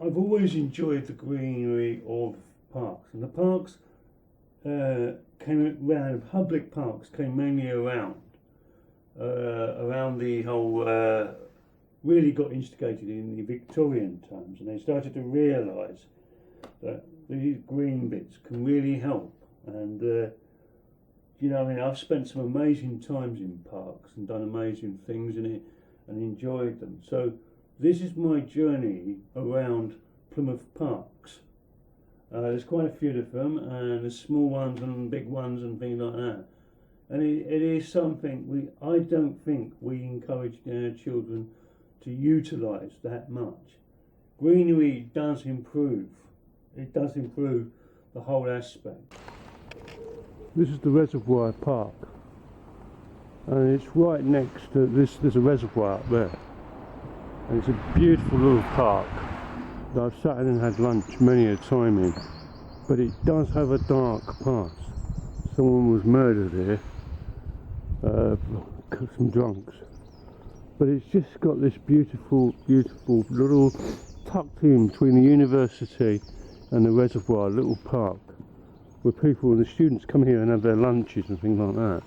I've always enjoyed the greenery of parks, and the parks came around. Public parks came mainly around the whole. Really got instigated in the Victorian times, and they started to realise that these green bits can really help. And I've spent some amazing times in parks and done amazing things in it and enjoyed them. So this is my journey around Plymouth parks. There's quite a few of them, and there's small ones and big ones and things like that. And it is something I don't think we encourage our children to utilise that much. Greenery does improve. It does improve the whole aspect. This is the Reservoir Park, and it's right next to this. There's a reservoir up there, and it's a beautiful little park that I've sat in and had lunch many a time in. But it does have a dark past. Someone was murdered here, some drunks. But it's just got this beautiful, beautiful little tucked in between the university and the reservoir, little park where people and the students come here and have their lunches and things like that.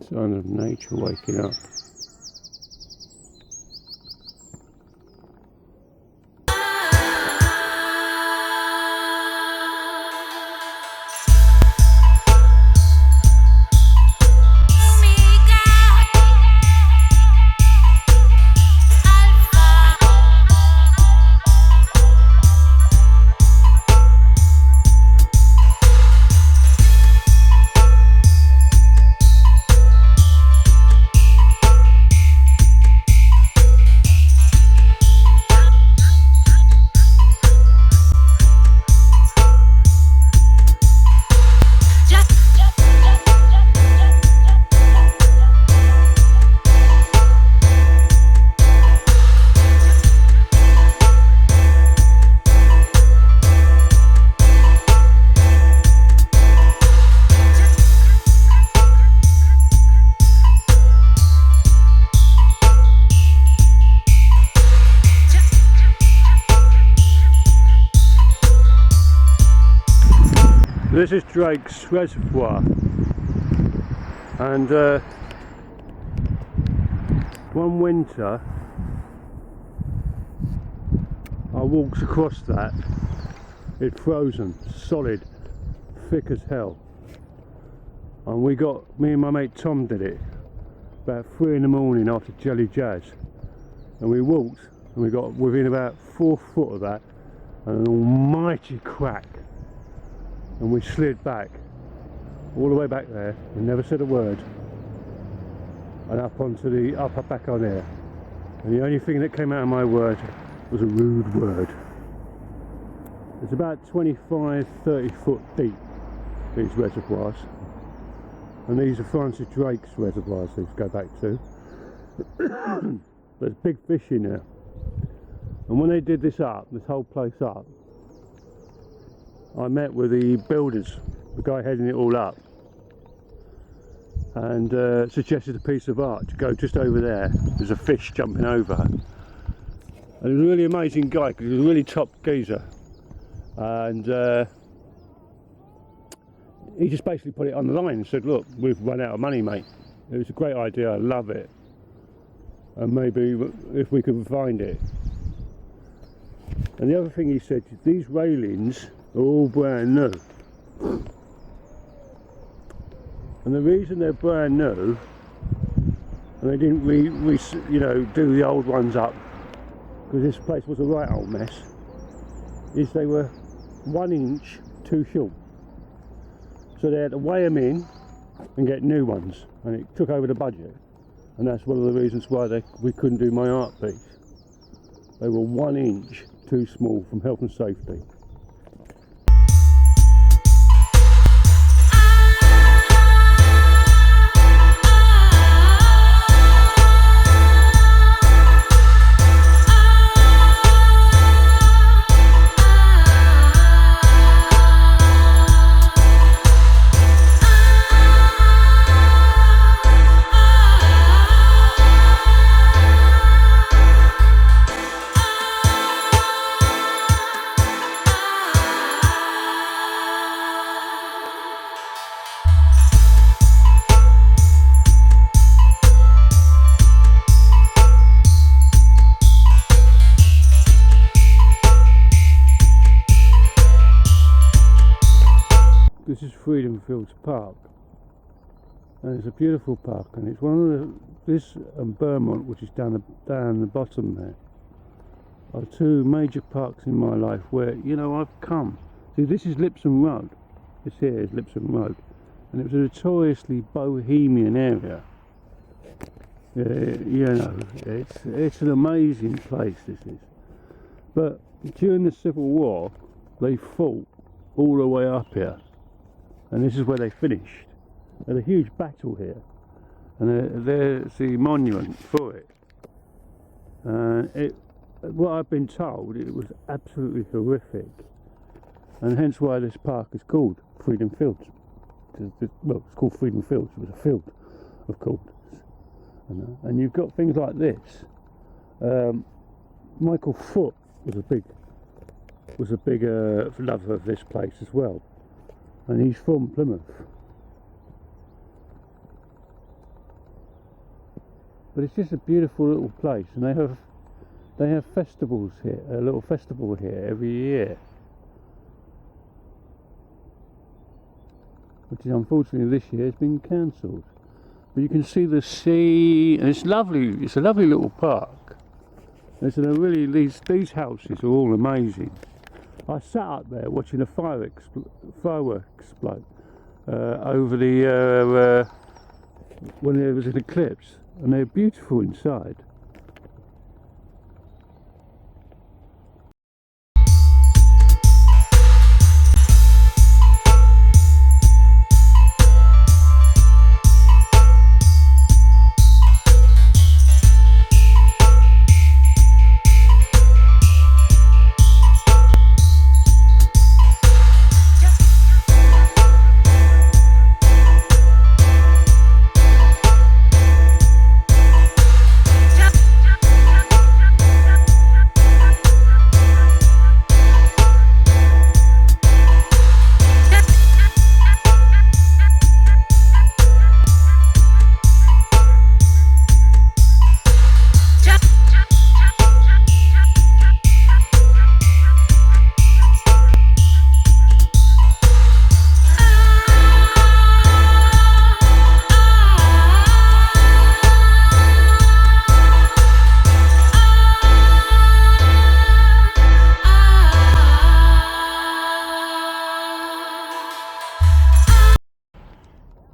Sign of nature waking up. This is Drake's Reservoir, and one winter I walked across that. It's frozen, solid, thick as hell, and me and my mate Tom did it about 3 in the morning after Jelly Jazz, and we walked and we got within about 4 foot of that, and an almighty crack. And we slid back, all the way back there, and never said a word, and up back on there. And the only thing that came out of my word was a rude word. It's about 25-30 foot deep, these reservoirs. And these are Francis Drake's reservoirs these go back to. There's big fish in there. And when they did this whole place up, I met with the builders, the guy heading it all up, and suggested a piece of art to go just over there. There's a fish jumping over. And he was a really amazing guy, because he was a really top geezer. And he just basically put it on the line and said, look, we've run out of money, mate. It was a great idea, I love it. And maybe if we could find it. And the other thing he said, these railings are all brand new. And the reason they're brand new, and they didn't do the old ones up, because this place was a right old mess, is they were 1 inch too short. So they had to weigh them in and get new ones, and it took over the budget. And that's one of the reasons why we couldn't do my art piece. They were 1 inch too small from health and safety. is Freedom Fields Park, and it's a beautiful park, and it's one of this and Beaumont, which is down the bottom there, are two major parks in my life where, you know, I've come. See, this is Lipson Road. This here is Lipson Road, and it was a notoriously bohemian area. You know, it's an amazing place, this is. But during the Civil War, they fought all the way up here, and this is where they finished. They had a huge battle here, and there's the monument for it. What I've been told, it was absolutely horrific, and hence why this park is called Freedom Fields. Well, it's called Freedom Fields. It was a field, of course. And you've got things like this. Michael Foot was a big lover of this place as well, and he's from Plymouth. But it's just a beautiful little place, and they have festivals here, a little festival here every year, which is unfortunately this year has been cancelled. But you can see the sea, and it's lovely. It's a lovely little park. It's these houses are all amazing. I sat up there watching a fireworks explode over the when there was an eclipse, and they're beautiful inside.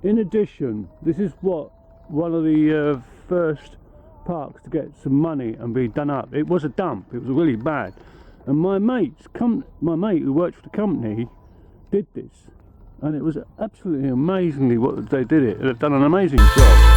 In addition, this is one of the first parks to get some money and be done up. It was a dump. It was really bad. And my mate who worked for the company did this, and it was absolutely amazingly what they did it. They've done an amazing job.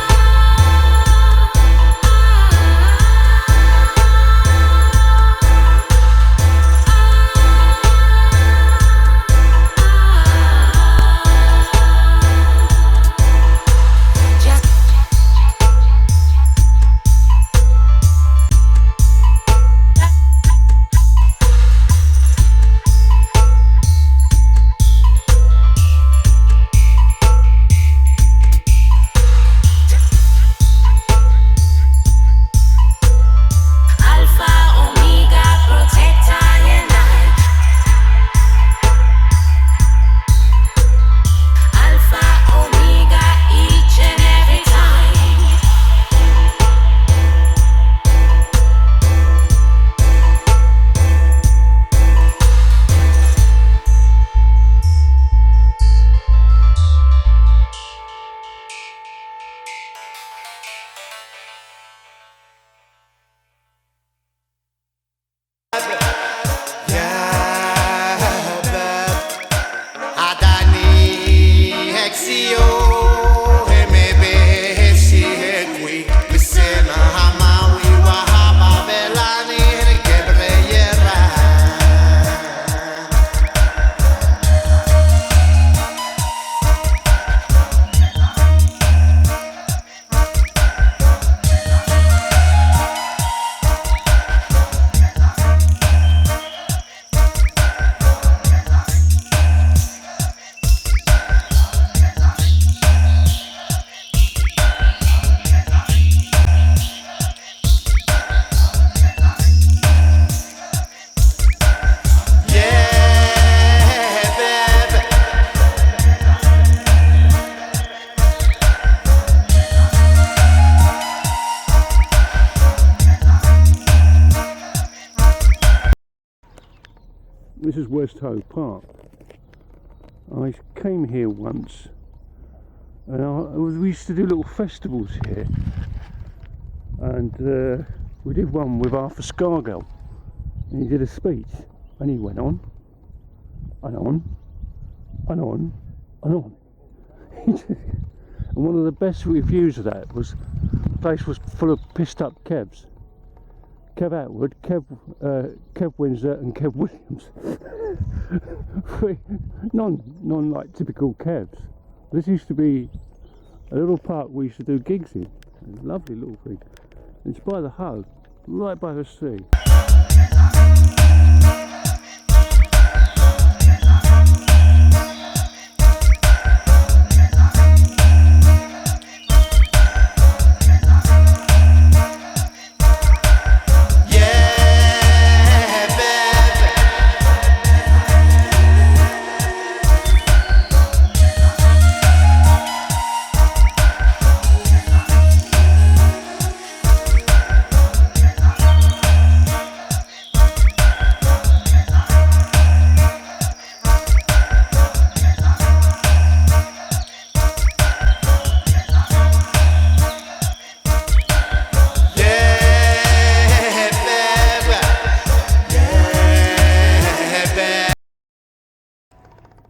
This is West Hoe Park. I came here once, and we used to do little festivals here, and we did one with Arthur Scargill, and he did a speech, and he went on and on and on and on. And one of the best reviews of that was the place was full of pissed up Kevs. Kev Atwood, Kev Windsor and Kev Williams. non like typical Kevs. This used to be a little park we used to do gigs in. A lovely little thing. It's by the Hoe, right by the sea.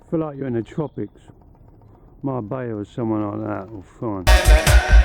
Feel like you're in the tropics. Marbella or someone like that, or fine.